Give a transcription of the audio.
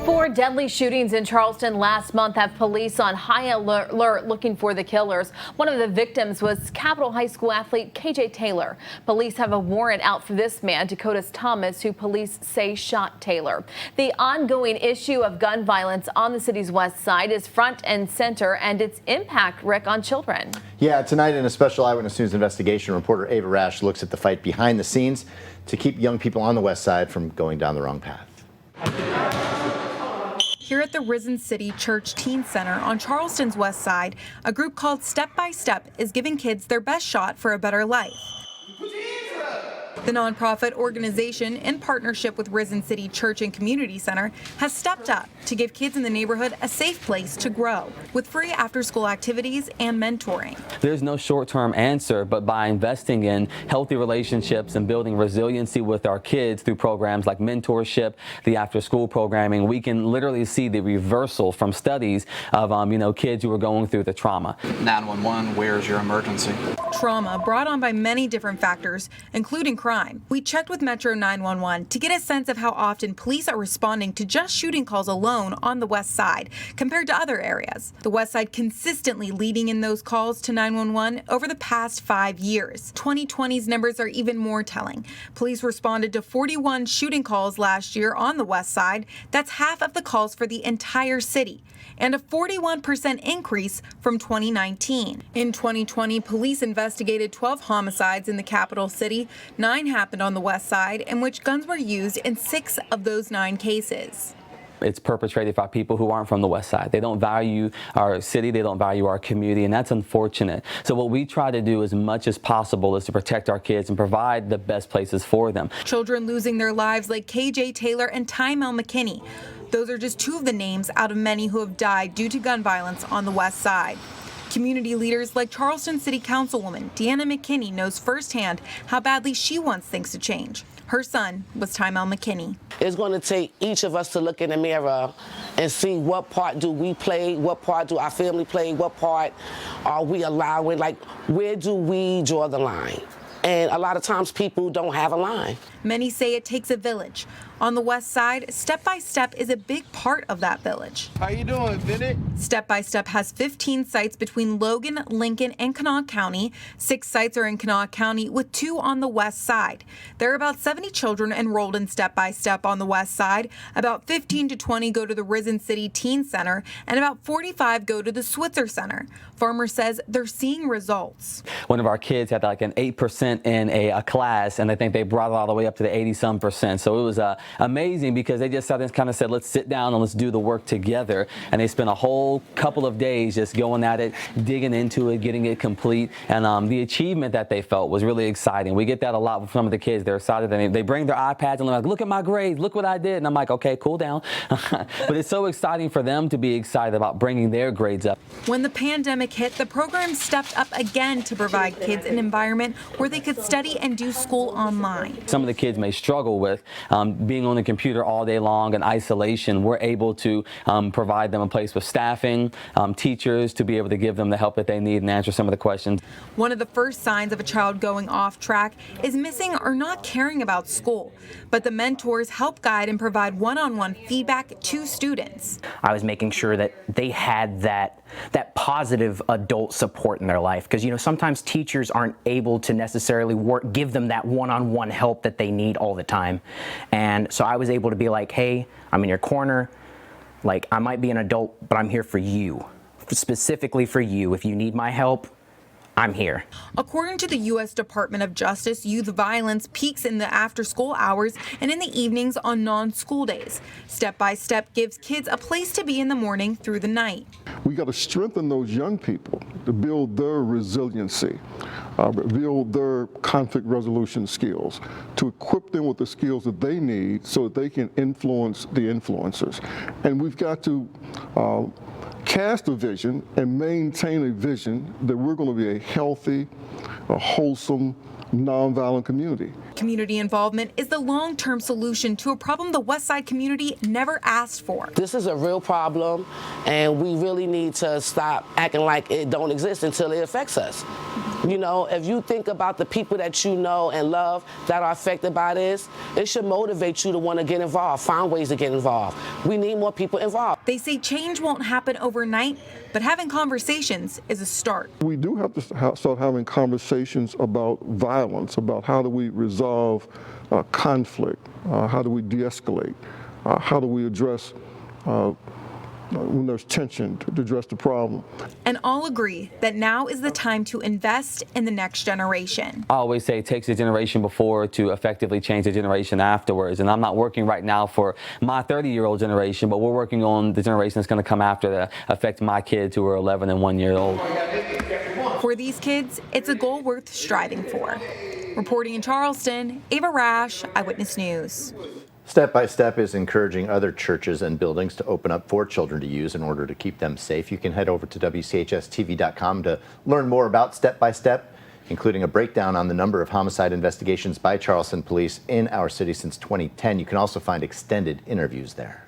4 deadly shootings in Charleston last month have police on high alert looking for the killers. One of the victims was Capitol High School athlete KJ Taylor. Police have a warrant out for this man, Dakotas Thomas, who police say shot Taylor. The ongoing issue of gun violence on the city's west side is front and center, and its impact, Rick, on children. Yeah, tonight in a special Eyewitness News investigation, reporter Ava Rash looks at the fight behind the scenes to keep young people on the west side from going down the wrong path. Here at the Risen City Church Teen Center on Charleston's west side, a group called Step by Step is giving kids their best shot for a better life. The nonprofit organization, in partnership with Risen City Church and Community Center, has stepped up to give kids in the neighborhood a safe place to grow, with free after-school activities and mentoring. There's no short-term answer, but by investing in healthy relationships and building resiliency with our kids through programs like Mentorship, the after-school programming, we can literally see the reversal from studies of kids who are going through the trauma. 911, where's your emergency? Trauma brought on by many different factors, including crime. We checked with Metro 911 to get a sense of how often police are responding to just shooting calls alone on the west side compared to other areas. The west side consistently leading in those calls to 911 over the past 5 years. 2020's numbers are even more telling. Police responded to 41 shooting calls last year on the west side. That's half of the calls for the entire city, and a 41% increase from 2019. In 2020, police investigated 12 homicides in the capital city. 9 happened on the west side, in which guns were used in 6 of those 9 cases. It's perpetrated by people who aren't from the west side. They don't value our city, they don't value our community, and that's unfortunate. So what we try to do as much as possible is to protect our kids and provide the best places for them. Children losing their lives like KJ Taylor and Tymel McKinney. Those are just 2 of the names out of many who have died due to gun violence on the west side. Community leaders like Charleston City Councilwoman Deanna McKinney knows firsthand how badly she wants things to change. Her son was Tymel McKinney. It's going to take each of us to look in the mirror and see what part do we play, what part do our family play, what part are we allowing, like where do we draw the line? And a lot of times people don't have a line. Many say it takes a village. On the west side, Step by Step is a big part of that village. How you doing, Bennett? Step by Step has 15 sites between Logan, Lincoln, and Kanawha County. 6 sites are in Kanawha County, with 2 on the west side. There are about 70 children enrolled in Step by Step on the west side. About 15 to 20 go to the Risen City Teen Center, and about 45 go to the Switzer Center. Farmer says they're seeing results. One of our kids had like an 8% in a class, and I think they brought it all the way up to the 80-some%. So it was amazing because they just kind of said, let's sit down and let's do the work together. And they spent a whole couple of days just going at it, digging into it, getting it complete. And the achievement that they felt was really exciting. We get that a lot with some of the kids. They're excited. They bring their iPads and they're like, look at my grades, look what I did. And I'm like, okay, cool down. But it's so exciting for them to be excited about bringing their grades up. When the pandemic hit, the program stepped up again to provide kids an environment where they could study and do school online. Some of the kids may struggle with being on the computer all day long and isolation. We're able to provide them a place with staffing, teachers to be able to give them the help that they need and answer some of the questions. One of the first signs of a child going off track is missing or not caring about school. But the mentors help guide and provide one-on-one feedback to students. I was making sure that they had that positive adult support in their life, because sometimes teachers aren't able to necessarily give them that one-on-one help that they need all the time. And so I was able to be like, hey, I'm in your corner. Like, I might be an adult, but I'm here for you, specifically for you. If you need my help, I'm here. According to the U.S. Department of Justice, youth violence peaks in the after-school hours and in the evenings on non-school days. Step by Step gives kids a place to be in the morning through the night. We got to strengthen those young people to build their resiliency, build their conflict resolution skills, to equip them with the skills that they need so that they can influence the influencers. And we've got to cast a vision and maintain a vision that we're going to be a healthy, a wholesome, nonviolent community. Community involvement is the long-term solution to a problem the West Side community never asked for. This is a real problem, and we really need to stop acting like it don't exist until it affects us. You know, if you think about the people that you know and love that are affected by this, it should motivate you to want to get involved, find ways to get involved. We need more people involved. They say change won't happen overnight, but having conversations is a start. We do have to start having conversations about violence, about how do we resolve conflict, how do we de-escalate, how do we address when there's tension to address the problem. And all agree that now is the time to invest in the next generation. I always say it takes a generation before to effectively change the generation afterwards. And I'm not working right now for my 30-year-old generation, but we're working on the generation that's going to come after that affect my kids who are 11 and 1 year old. For these kids, it's a goal worth striving for. Reporting in Charleston, Ava Rash, Eyewitness News. Step by Step is encouraging other churches and buildings to open up for children to use in order to keep them safe. You can head over to WCHS-TV.com to learn more about Step by Step, including a breakdown on the number of homicide investigations by Charleston police in our city since 2010. You can also find extended interviews there.